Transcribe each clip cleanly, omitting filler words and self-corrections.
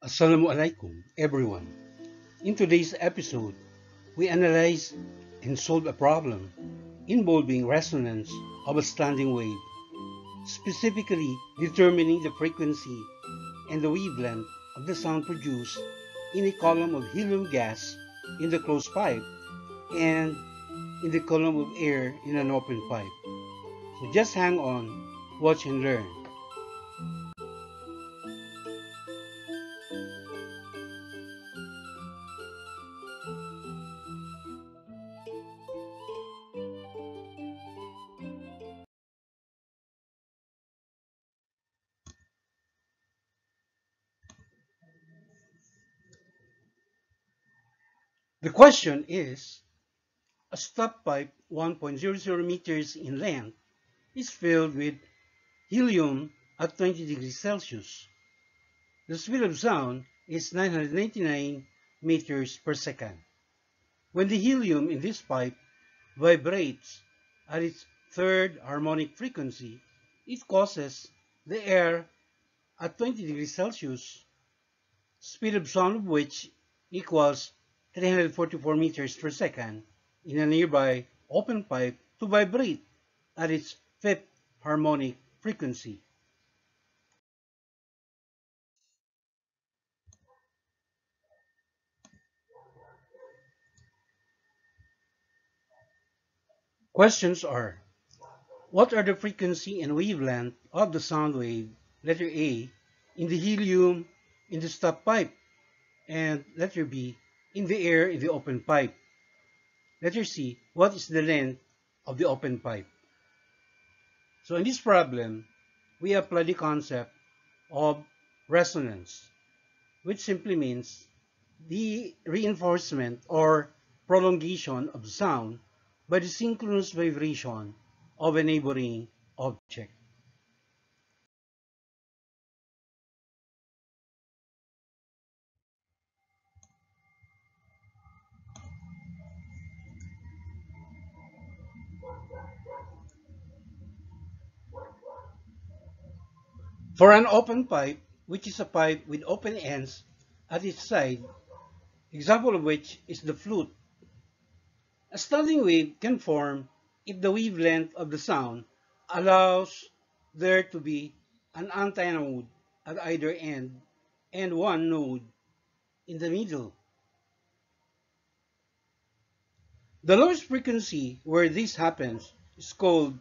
Assalamu alaikum, everyone. In today's episode, we analyze and solve a problem involving resonance of a standing wave, specifically determining the frequency and the wavelength of the sound produced in a column of helium gas in the closed pipe and in the column of air in an open pipe. So just hang on, watch and learn. The question is, a stop pipe 1.00 meters in length is filled with helium at 20 degrees Celsius. The speed of sound is 999 meters per second. When the helium in this pipe vibrates at its third harmonic frequency, it causes the air at 20 degrees Celsius, speed of sound of which equals 344 meters per second in a nearby open pipe to vibrate at its fifth harmonic frequency. Questions are: what are the frequency and wavelength of the sound wave, letter A, in the helium in the stop pipe, and letter B, in the air in the open pipe? Letter C, what is the length of the open pipe? So in this problem, we apply the concept of resonance, which simply means the reinforcement or prolongation of sound by the synchronous vibration of a neighboring object. For an open pipe, which is a pipe with open ends at its side, example of which is the flute, a standing wave can form if the wavelength of the sound allows there to be an antinode at either end and one node in the middle. The lowest frequency where this happens is called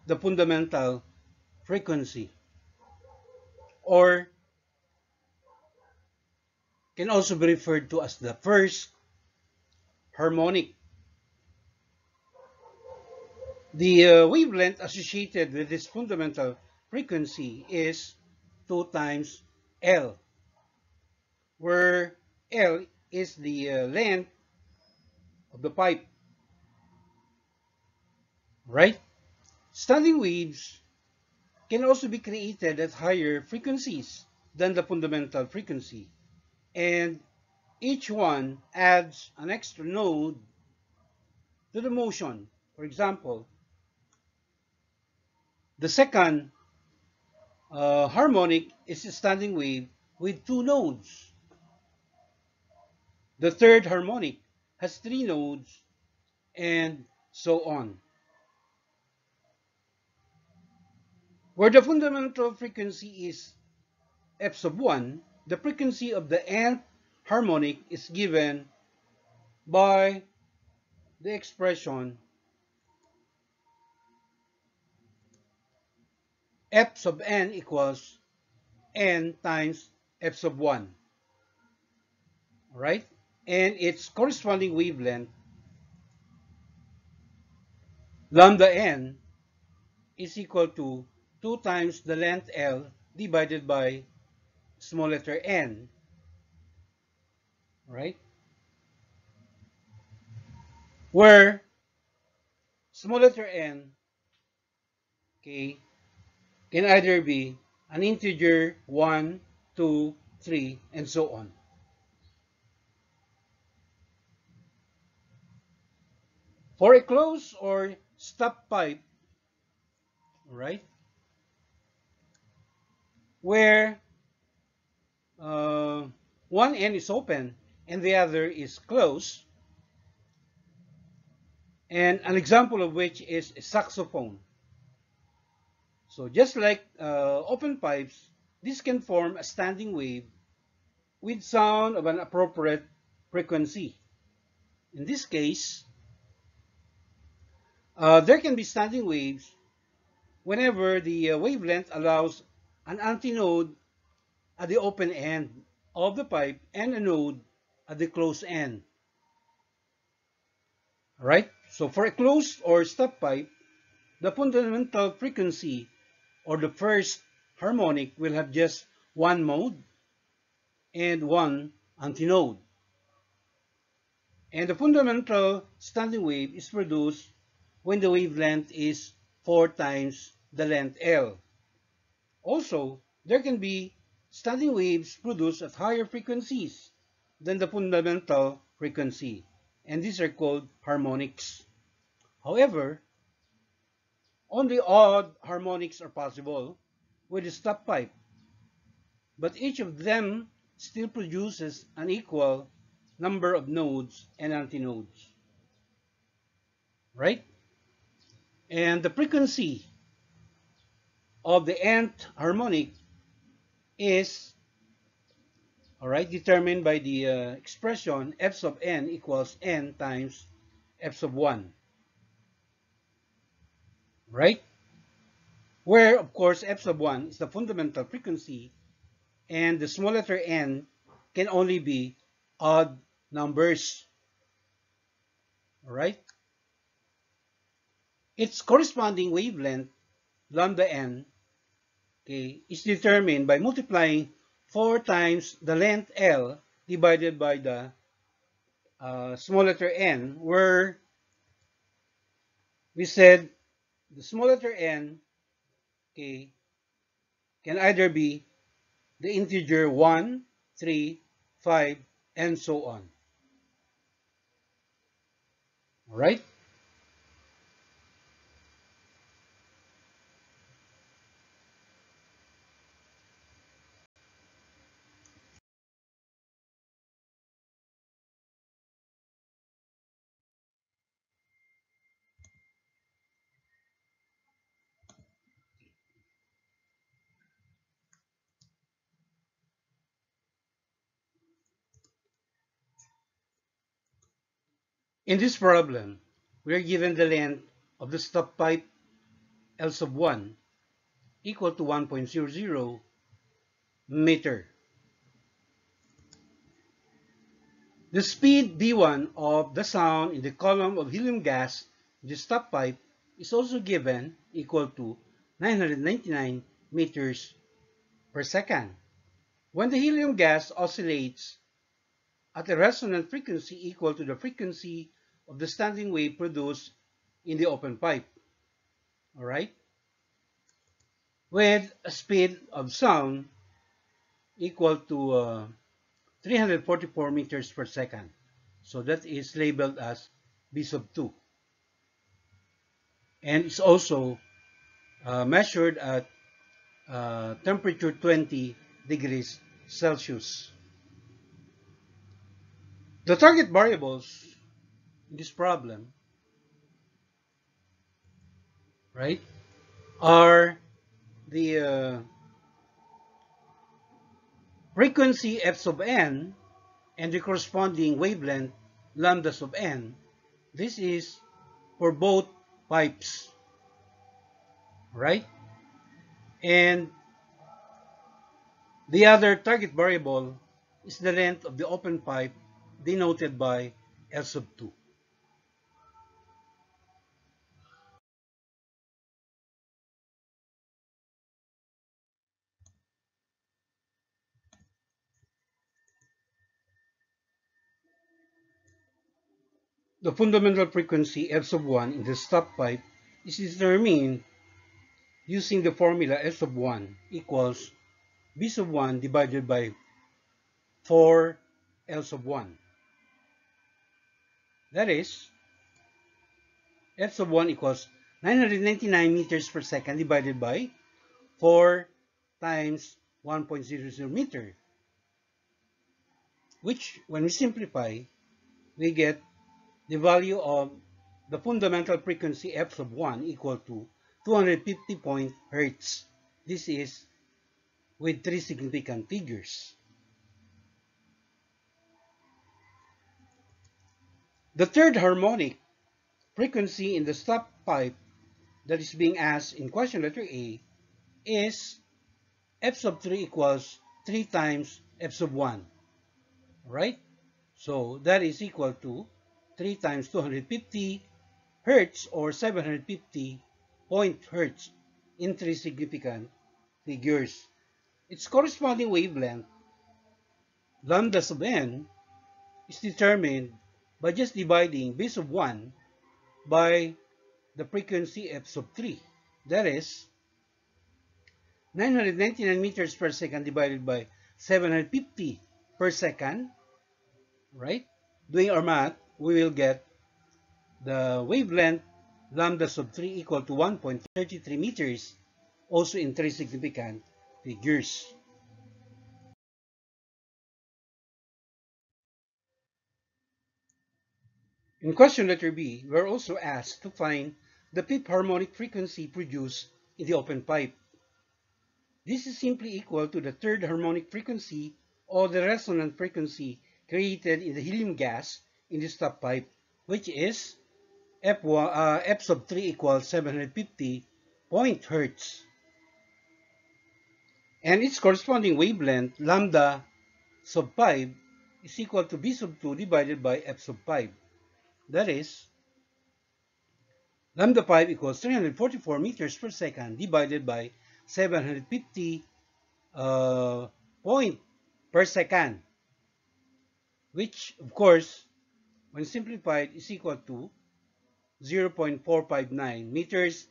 the fundamental frequency, or can also be referred to as the first harmonic. The wavelength associated with this fundamental frequency is 2 times L, where L is the length of the pipe, right? Standing waves can also be created at higher frequencies than the fundamental frequency, and each one adds an extra node to the motion. For example, the second harmonic is a standing wave with 2 nodes. The third harmonic has 3 nodes, and so on. Where the fundamental frequency is f sub 1, the frequency of the nth harmonic is given by the expression f sub n equals n times f sub 1, right? And its corresponding wavelength, lambda n, is equal to 2 times the length L divided by small letter n, right? Where small letter n, okay, can either be an integer 1, 2, 3, and so on. For a closed or stop pipe, right, where one end is open and the other is closed, and an example of which is a saxophone. So just like open pipes, this can form a standing wave with sound of an appropriate frequency. In this case, there can be standing waves whenever the wavelength allows an antinode at the open end of the pipe and a node at the closed end. Right? So for a closed or stop pipe, the fundamental frequency or the first harmonic will have just one mode and one antinode. And the fundamental standing wave is produced when the wavelength is 4 times the length L. Also, there can be standing waves produced at higher frequencies than the fundamental frequency, and these are called harmonics. However, only odd harmonics are possible with the stop pipe, but each of them still produces an equal number of nodes and antinodes, right? And the frequency of the nth harmonic is, all right, determined by the expression f sub n equals n times f sub 1, right? Where, of course, f sub 1 is the fundamental frequency, and the small letter n can only be odd numbers, all right? Its corresponding wavelength, lambda n, okay, is determined by multiplying 4 times the length L divided by the small letter n, where we said the small letter n, okay, can either be the integer 1, 3, 5, and so on. All right? In this problem, we are given the length of the stop pipe L sub 1 equal to 1.00 meter. The speed V1 of the sound in the column of helium gas in the stop pipe is also given equal to 999 meters per second. When the helium gas oscillates at a resonant frequency equal to the frequency of the standing wave produced in the open pipe, all right, with a speed of sound equal to 344 meters per second. So that is labeled as B sub 2. And it's also measured at temperature 20 degrees Celsius. The target variables in this problem, right, are the frequency f sub n and the corresponding wavelength lambda sub n. This is for both pipes, right? And the other target variable is the length of the open pipe, denoted by L sub 2. The fundamental frequency F sub 1 in the stop pipe is determined using the formula F sub 1 equals B sub 1 divided by 4 L sub 1. That is, F sub 1 equals 999 meters per second divided by 4 times 1.00 meter. which when we simplify, we get the value of the fundamental frequency f sub 1 equal to 250 Hz. This is with three significant figures. The third harmonic frequency in the stop pipe that is being asked in question letter A is f sub 3 equals 3 times f sub 1. Right? So that is equal to 3 times 250 Hertz or 750 Hz in three significant figures. Its corresponding wavelength, lambda sub n, is determined by just dividing b sub 1 by the frequency f sub 3. That is 999 meters per second divided by 750 per second. Right? Doing our math, we will get the wavelength lambda sub 3 equal to 1.33 meters, also in three significant figures. In question letter B, we are also asked to find the fifth harmonic frequency produced in the open pipe. This is simply equal to the third harmonic frequency or the resonant frequency created in the helium gas in the stop pipe, which is f sub 3 equals 750 Hz. And its corresponding wavelength, lambda sub 5, is equal to b sub 2 divided by f sub 5. That is, lambda 5 equals 344 meters per second divided by 750 point per second, which, of course, when simplified, is equal to 0.459 meters,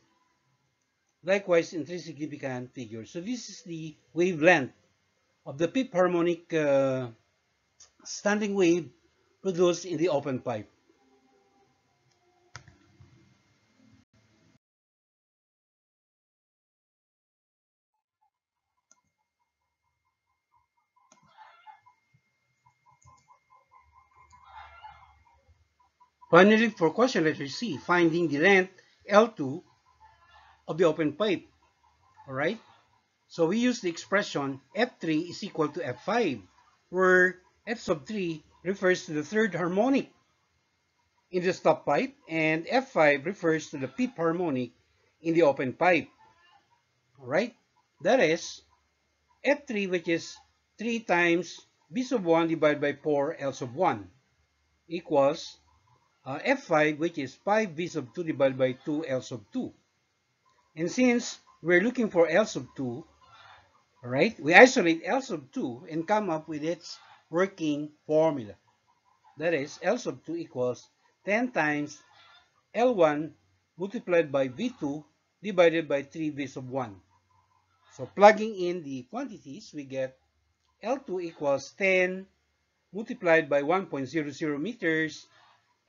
likewise in three significant figures. So this is the wavelength of the fifth harmonic standing wave produced in the open pipe. Finally, for question letter C, finding the length L2 of the open pipe. Alright? So we use the expression F3 is equal to F5, where F sub 3 refers to the third harmonic in the stop pipe, and F5 refers to the fifth harmonic in the open pipe. Alright? That is F3, which is 3 times B sub 1 divided by 4 L sub 1, equals F5, which is 5 B sub 2 divided by 2 L sub 2. And since we're looking for L sub 2, alright, we isolate L sub 2 and come up with its working formula. That is, L sub 2 equals 10 times L1 multiplied by V2 divided by 3 V sub 1. So plugging in the quantities, we get L2 equals 10 multiplied by 1.00 meters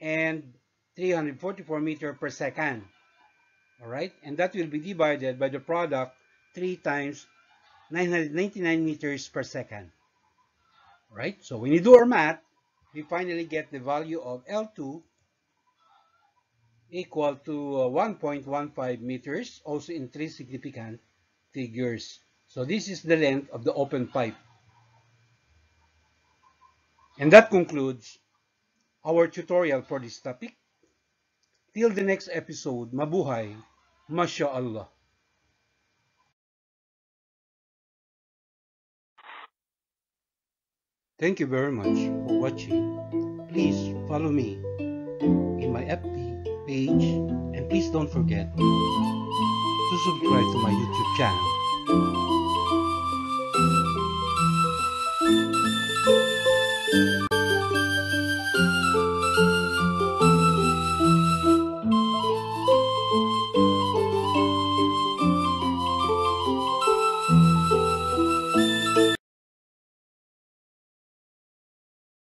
and 344 meters per second. Alright, and that will be divided by the product 3 times 999 meters per second. Alright, so when you do our math, we finally get the value of L2 equal to 1.15 meters, also in three significant figures. So this is the length of the open pipe. And that concludes our tutorial for this topic. Till the next episode, mabuhay, MashaAllah. Thank you very much for watching. Please follow me in my FB page, and please don't forget to subscribe to my YouTube channel.